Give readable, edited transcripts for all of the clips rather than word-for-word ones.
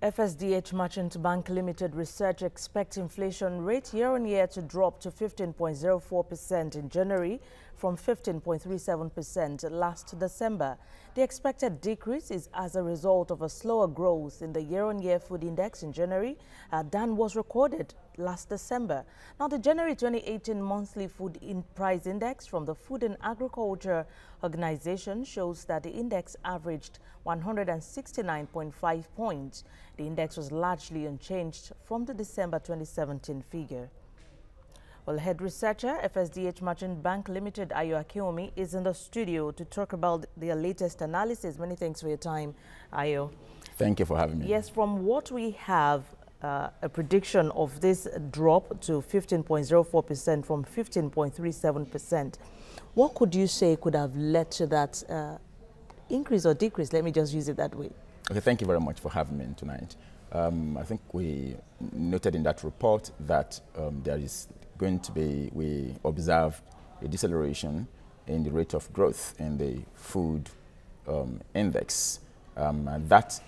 FSDH Merchant Bank Limited Research expects inflation rate year-on-year to drop to 15.04% in January from 15.37% last December. The expected decrease is as a result of a slower growth in the year-on-year food index in January than was recorded last December. Now, the January 2018 monthly food price index from the Food and Agriculture Organization shows that the index averaged 169.5 points. The index was largely unchanged from the December 2017 figure. Well, head researcher, FSDH Merchant Bank Limited, Ayo Akinwunmi, is in the studio to talk about their latest analysis. Many thanks for your time, Ayo. Thank you for having me. Yes, from what we have, a prediction of this drop to 15.04% from 15.37%. What could you say could have led to that increase or decrease? Let me just use it that way. Okay, thank you very much for having me tonight. I think we noted in that report that there is going to be, we observed a deceleration in the rate of growth in the food index. And that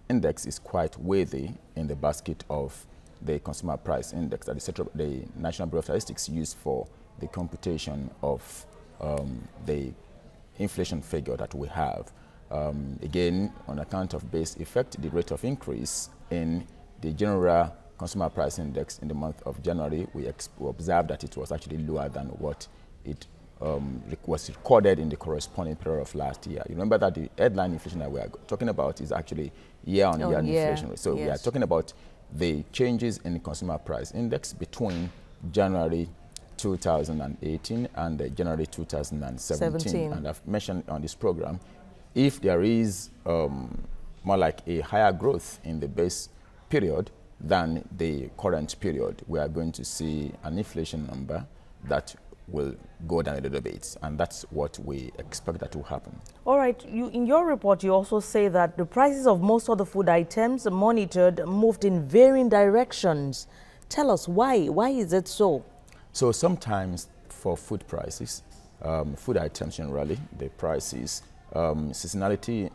index is quite worthy in the basket of the consumer price index that the National Bureau of Statistics used for the computation of the inflation figure that we have. Again, on account of base effect, the rate of increase in the general consumer price index in the month of January, we observed that it was actually lower than what it was recorded in the corresponding period of last year. You remember that the headline inflation that we are talking about is actually year-on-year inflation rate. So yes, we are talking about the changes in the consumer price index between January 2018 and January 2017. And I've mentioned on this program, if there is more like a higher growth in the base period than the current period, we are going to see an inflation number that will go down a little bit, and that's what we expect that will happen. All right, in your report, you also say that the prices of most of the food items monitored moved in varying directions. Tell us why. Why is it so? So sometimes for food prices, food items generally, the prices, seasonality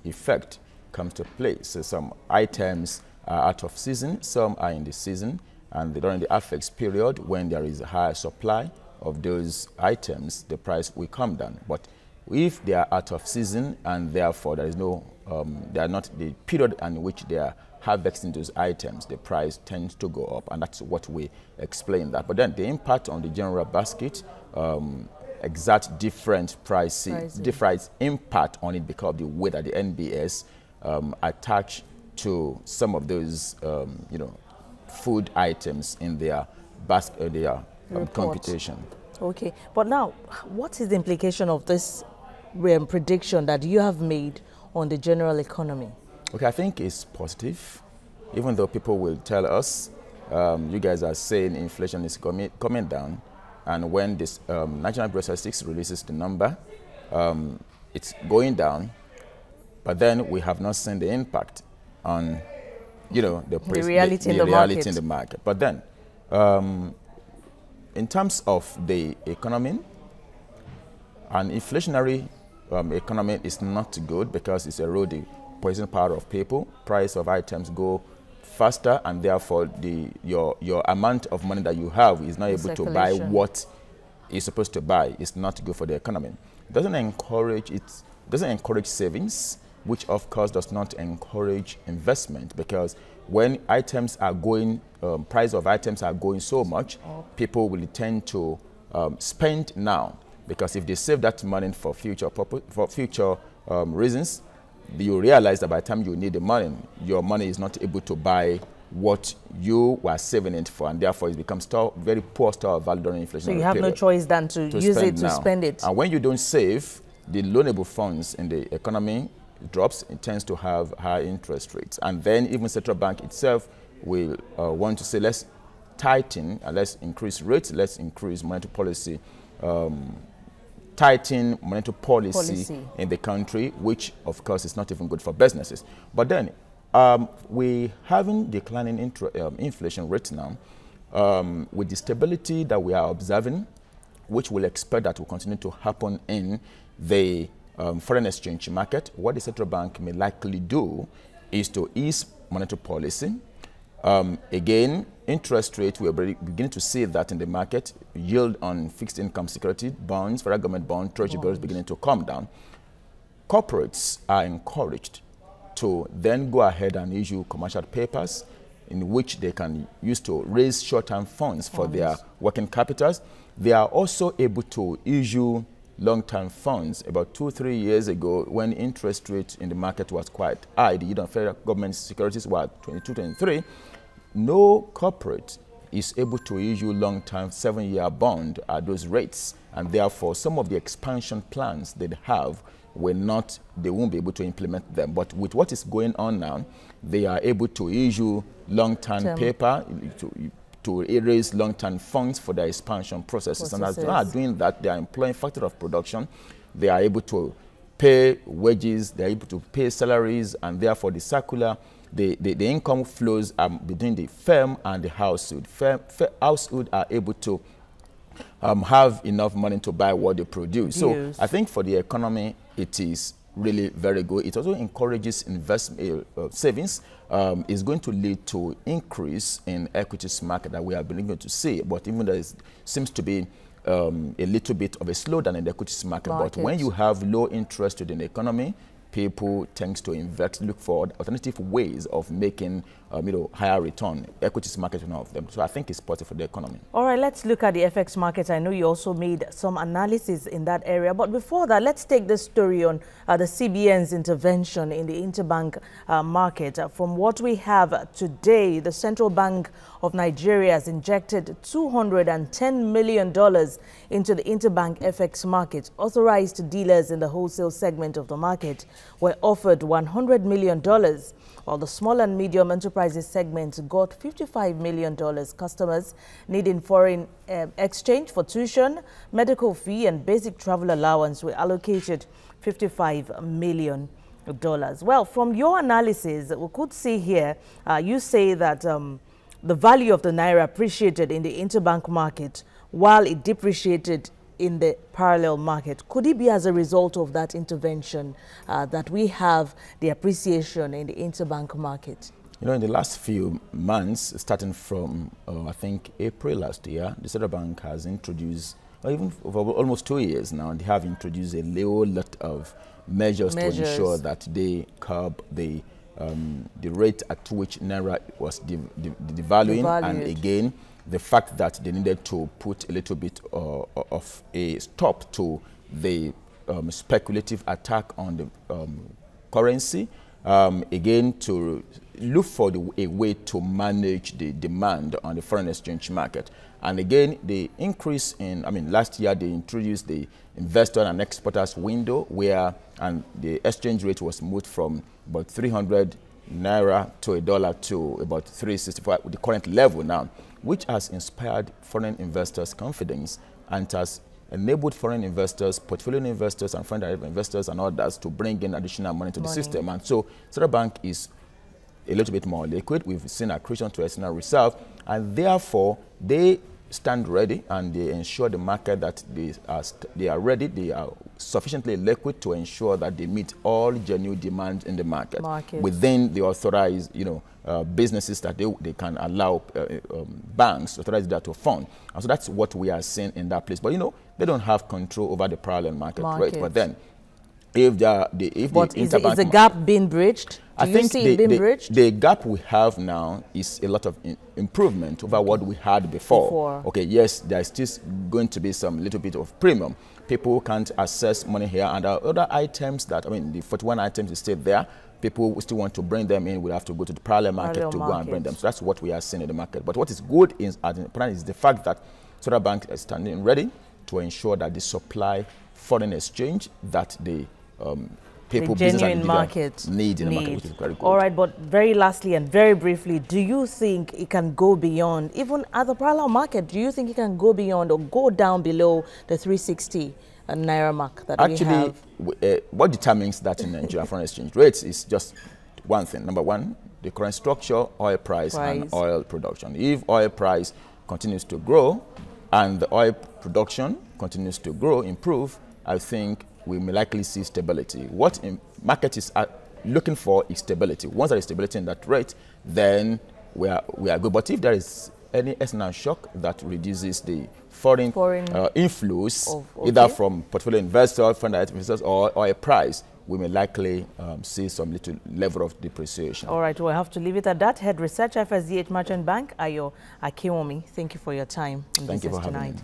effect comes to play. So some items are out of season, some are in the season, and during the affects period, when there is a higher supply of those items, the price will come down. But if they are out of season and therefore there is no, they are not the period in which they are harvesting those items, the price tends to go up, and that's what we explain that. But then the impact on the general basket exert different prices, different impact on it because of the way that the NBS attach to some of those, you know, food items in their basket, their computation. Okay, but now, what is the implication of this prediction that you have made on the general economy? Okay, I think it's positive, even though people will tell us, you guys are saying inflation is coming down, and when this National Bureau of Statistics releases the number, it's going down, but then we have not seen the impact on, you know, the reality in the market. But then, in terms of the economy, an inflationary economy is not good because it's eroding purchasing power of people. Price of items go faster, and therefore your amount of money that you have is not able to buy what it's supposed to buy. It's not good for the economy. It doesn't encourage savings, which of course does not encourage investment, because when items are going, price of items are going so much, people will tend to spend now, because if they save that money for future reasons, you realize that by the time you need the money, your money is not able to buy what you were saving it for, and therefore it becomes very poor store of value during inflation. So you have no choice than to use it to spend it. And when you don't save, the loanable funds in the economy drops. It tends to have high interest rates, and then even central bank itself will want to say, let's tighten, let's increase rates, let's increase monetary policy, tighten monetary policy in the country, which of course is not even good for businesses. But then we having declining inflation rates now, with the stability that we are observing, which we'll expect that will continue to happen in the foreign exchange market. What the central bank may likely do is to ease monetary policy. Again, interest rate, we're beginning to see that in the market. Yield on fixed income security, bonds, federal government bond, treasury bills beginning to come down. Corporates are encouraged to then go ahead and issue commercial papers in which they can use to raise short-term funds for their working capitals. They are also able to issue long-term funds. About 2-3 years ago, when interest rate in the market was quite high, the yield on federal government securities were 22-23, no corporate is able to issue long-term 7-year bond at those rates, and therefore some of the expansion plans they have they won't be able to implement them. But with what is going on now, they are able to issue long-term paper to raise long-term funds for their expansion processes. And as they are doing that, they are employing factor of production. They are able to pay wages, they are able to pay salaries, and therefore the circular, the income flows between the firm and the household. Household are able to have enough money to buy what they produce. So I think for the economy, it is really very good. It also encourages investment savings. It's going to lead to increase in equities market that we are beginning to see. But even there seems to be a little bit of a slowdown in the equities market. But when you have low interest in the economy, people tend to invest, look for alternative ways of making higher return. Equities market is one of them. So I think it's positive for the economy. All right, let's look at the FX market. I know you also made some analysis in that area. But before that, let's take this story on the CBN's intervention in the interbank market. From what we have today, the Central Bank of Nigeria has injected $210 million into the interbank FX market. Authorized dealers in the wholesale segment of the market were offered $100 million, while the small and medium enterprises segment got $55 million. Customers needing foreign exchange for tuition, medical fee, and basic travel allowance were allocated $55 million. Well, from your analysis, we could see here, you say that the value of the naira appreciated in the interbank market while it depreciated in the parallel market. Could it be as a result of that intervention that we have the appreciation in the interbank market? In the last few months, starting from, I think, April last year, the Central Bank has introduced, or even for almost 2 years now, they have introduced a lot of measures to ensure that they curb the rate at which naira was devaluing, and again, the fact that they needed to put a little bit of a stop to the speculative attack on the currency, again, to look for a way to manage the demand on the foreign exchange market. And again, the increase in, last year they introduced the investor and exporters window where the exchange rate was moved from about 300 naira to $1 to about 365, the current level now, which has inspired foreign investors' confidence and has enabled foreign investors, portfolio investors, and foreign direct investors and others to bring in additional money to the system. And so Central Bank is a little bit more liquid. We've seen accretion to external reserve, and therefore they stand ready and they ensure the market that they are ready, they are sufficiently liquid to ensure that they meet all genuine demand in the market. Within the authorized, businesses that they can allow banks, authorized that to fund. And so that's what we are seeing in that place. But they don't have control over the parallel market rate. But then, if is the gap being bridged? I think the gap we have now is a lot of improvement over what we had before. Okay, yes, there is still going to be some little bit of premium. People can't access money here, and other items that, the 41 items is still there. People still want to bring them in. We have to go to the parallel market to go and bring them. So that's what we are seeing in the market. But what is good is the fact that Central Bank is standing ready to ensure that the supply foreign exchange that the people, business and market need in the market, which is very good. All right, but very lastly and very briefly, do you think it can go beyond, even at the parallel market, do you think it can go beyond or go down below the 360 naira mark that we have? What determines that in Nigeria foreign exchange rates is just one thing. Number one, the current structure, oil price and oil production. If oil price continues to grow and the oil production continues to grow, improve, I think we may likely see stability. What market is looking for is stability. Once there is stability in that rate, then we are good. But if there is any external shock that reduces the foreign inflows, either from portfolio investors, fund investors, or a price, we may likely see some little level of depreciation. All right, we'll have to leave it at that. Head Researcher, FSDH Merchant Bank, Ayo Akinwunmi, thank you for your time. Thank you for having me.